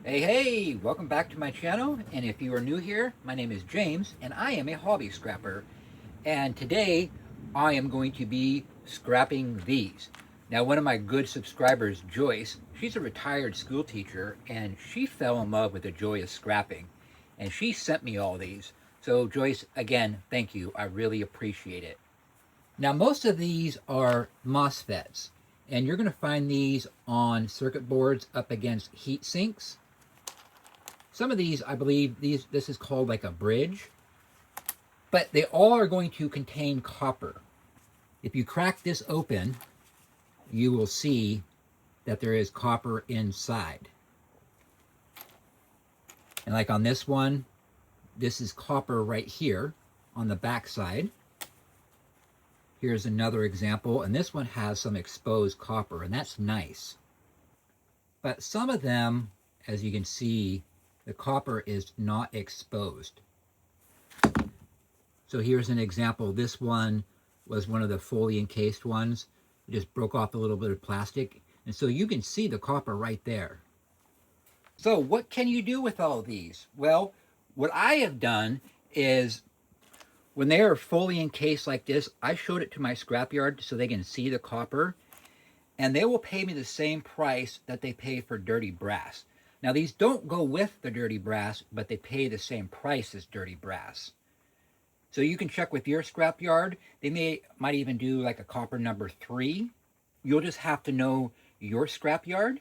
Hey, welcome back to my channel. And if you are new here, my name is James and I am a hobby scrapper. And today I am going to be scrapping these. Now, one of my good subscribers, Joyce, she's a retired school teacher and she fell in love with the joy of scrapping. And she sent me all these. So Joyce, again, thank you. I really appreciate it. Now, most of these are MOSFETs, and you're going to find these on circuit boards up against heat sinks. Some of these, I believe, this is called like a bridge, but they all are going to contain copper. If you crack this open, you will see that there is copper inside. And like on this one, this is copper right here on the back side. Here's another example, and this one has some exposed copper, and that's nice. But some of them, as you can see, the copper is not exposed. So here's an example. This one was one of the fully encased ones. It just broke off a little bit of plastic. And so you can see the copper right there. So what can you do with all these? Well, what I have done is when they are fully encased like this, I showed it to my scrapyard so they can see the copper. And they will pay me the same price that they pay for dirty brass. Now, these don't go with the dirty brass, but they pay the same price as dirty brass. So you can check with your scrapyard. They might even do like a copper number 3. You'll just have to know your scrapyard.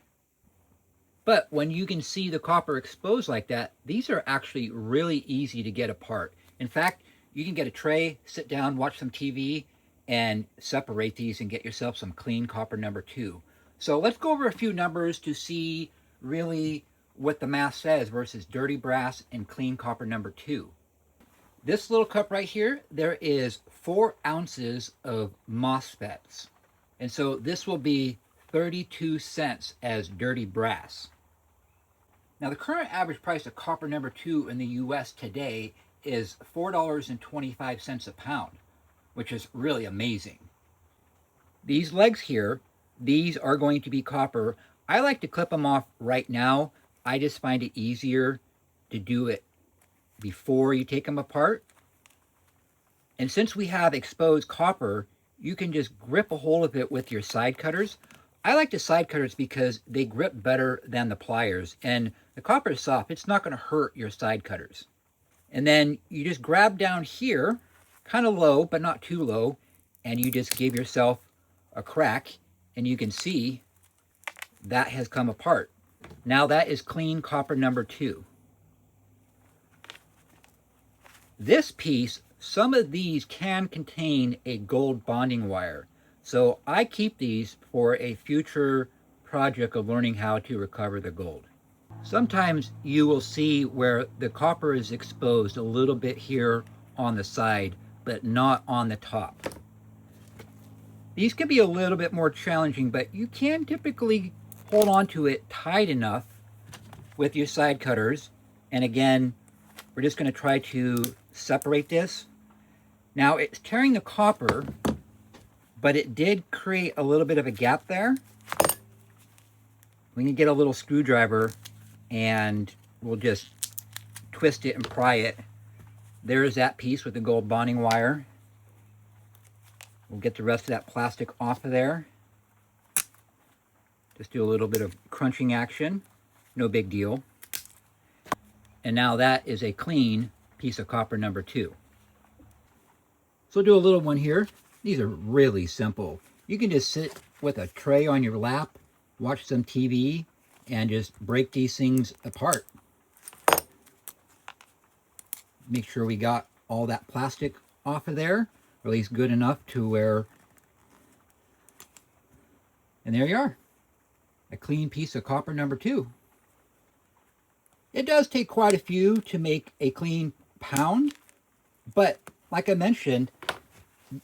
But when you can see the copper exposed like that, these are actually really easy to get apart. In fact, you can get a tray, sit down, watch some TV, and separate these and get yourself some clean copper number 2. So let's go over a few numbers to see really what the math says versus dirty brass and clean copper number 2. This little cup right here, there is 4 ounces of MOSFETs. And so this will be 32 cents as dirty brass. Now, the current average price of copper number 2 in the US today is $4.25 a pound, which is really amazing. These legs here, these are going to be copper. I like to clip them off right now. I just find it easier to do it before you take them apart. And since we have exposed copper, you can just grip a hold of it with your side cutters. I like the side cutters because they grip better than the pliers, and the copper is soft. It's not going to hurt your side cutters. And then you just grab down here, kind of low, but not too low, and you just give yourself a crack, and you can see that has come apart. Now that is clean copper number 2. This piece, some of these can contain a gold bonding wire. So I keep these for a future project of learning how to recover the gold. Sometimes you will see where the copper is exposed a little bit here on the side, but not on the top. These can be a little bit more challenging, but you can typically hold on to it tight enough with your side cutters. And again, we're just going to try to separate this. Now, it's tearing the copper, but it did create a little bit of a gap there. We can get a little screwdriver and we'll just twist it and pry it. There's that piece with the gold bonding wire. We'll get the rest of that plastic off of there. Just do a little bit of crunching action. No big deal. And now that is a clean piece of copper number 2. So we'll do a little one here. These are really simple. You can just sit with a tray on your lap, watch some TV, and just break these things apart. Make sure we got all that plastic off of there, or at least good enough to where, and there you are, a clean piece of copper number 2. It does take quite a few to make a clean pound, but like I mentioned,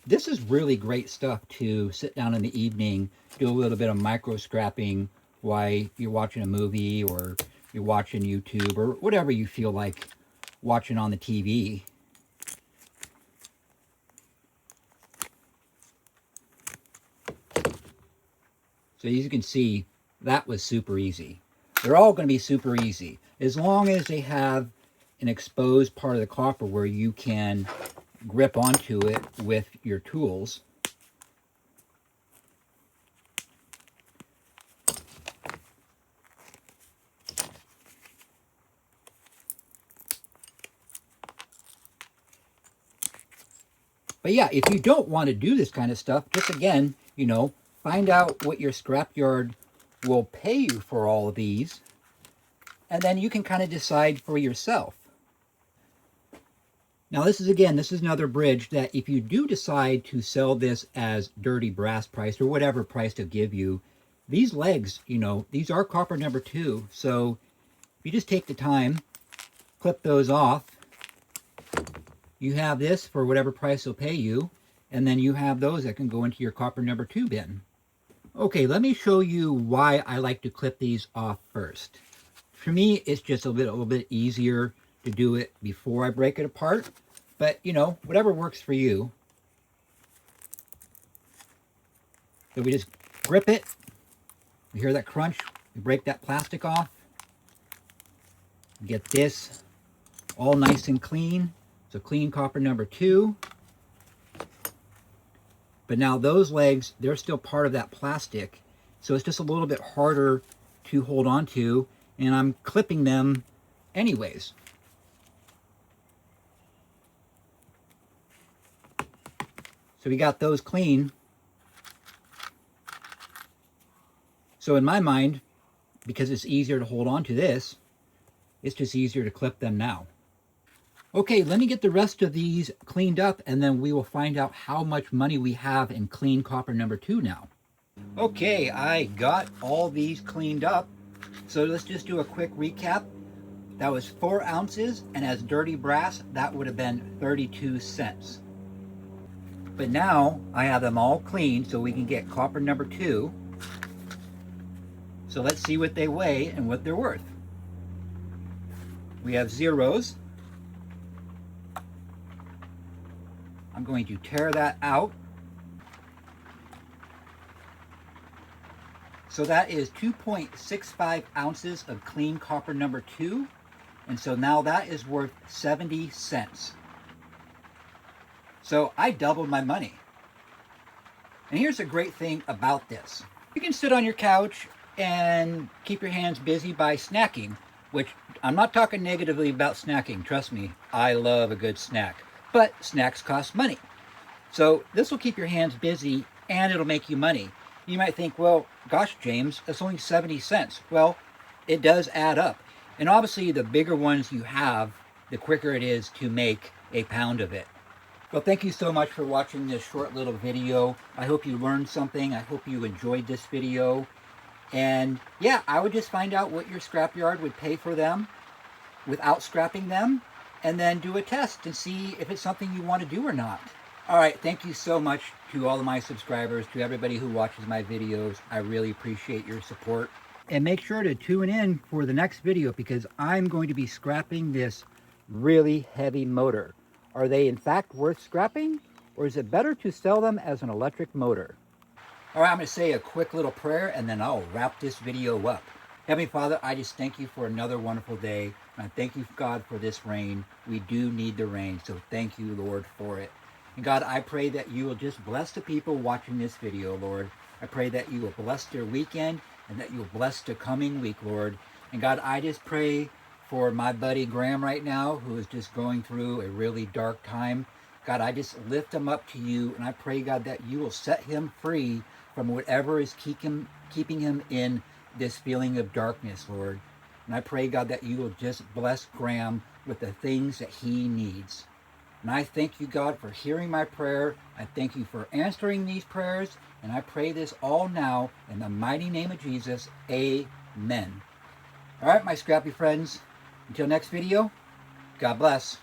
this is really great stuff to sit down in the evening, do a little bit of micro scrapping while you're watching a movie or you're watching YouTube or whatever you feel like watching on the TV. So as you can see, that was super easy. They're all going to be super easy, as long as they have an exposed part of the copper where you can grip onto it with your tools. But yeah, if you don't want to do this kind of stuff, just again, you know, find out what your scrapyard will pay you for all of these, and then you can kind of decide for yourself. Now this is another bridge that if you do decide to sell this as dirty brass price or whatever price to give you, these legs, you know, these are copper number 2. So if you just take the time, clip those off, you have this for whatever price they'll pay you, and then you have those that can go into your copper number 2 bin. Okay, let me show you why I like to clip these off first. For me, it's just a little bit easier to do it before I break it apart, but you know, whatever works for you. So we just grip it, you hear that crunch, we break that plastic off, get this all nice and clean. So clean copper number 2. But now those legs, they're still part of that plastic, so it's just a little bit harder to hold on to, and I'm clipping them anyways. So we got those clean. So in my mind, because it's easier to hold on to this, it's just easier to clip them now. Okay, let me get the rest of these cleaned up, and then we will find out how much money we have in clean copper number 2 now. Okay, I got all these cleaned up. So let's just do a quick recap. That was 4 ounces, and as dirty brass, that would have been 32 cents. But now I have them all clean so we can get copper number 2. So let's see what they weigh and what they're worth. We have zeros. I'm going to tear that out. So that is 2.65 ounces of clean copper number 2. And so now that is worth 70 cents. So I doubled my money. And here's a great thing about this. You can sit on your couch and keep your hands busy by snacking, which I'm not talking negatively about snacking. Trust me, I love a good snack. But snacks cost money. So this will keep your hands busy and it'll make you money. You might think, well, gosh, James, that's only 70 cents. Well, it does add up. And obviously, the bigger ones you have, the quicker it is to make a pound of it. Well, thank you so much for watching this short little video. I hope you learned something. I hope you enjoyed this video. And yeah, I would just find out what your scrapyard would pay for them without scrapping them, and then do a test and see if it's something you want to do or not. All right, thank you so much to all of my subscribers, to everybody who watches my videos. I really appreciate your support. And make sure to tune in for the next video, because I'm going to be scrapping this really heavy motor. Are they in fact worth scrapping, or is it better to sell them as an electric motor? All right, I'm going to say a quick little prayer and then I'll wrap this video up. Heavenly Father, I just thank you for another wonderful day. And I thank you, God, for this rain. We do need the rain, so thank you, Lord, for it. And God, I pray that you will just bless the people watching this video, Lord. I pray that you will bless their weekend and that you'll bless the coming week, Lord. And God, I just pray for my buddy Graham right now, who is just going through a really dark time. God, I just lift him up to you, and I pray, God, that you will set him free from whatever is keeping him in this feeling of darkness, Lord. And I pray, God, that you will just bless Graham with the things that he needs. And I thank you, God, for hearing my prayer. I thank you for answering these prayers. And I pray this all now in the mighty name of Jesus. Amen. All right, my scrappy friends. Until next video, God bless.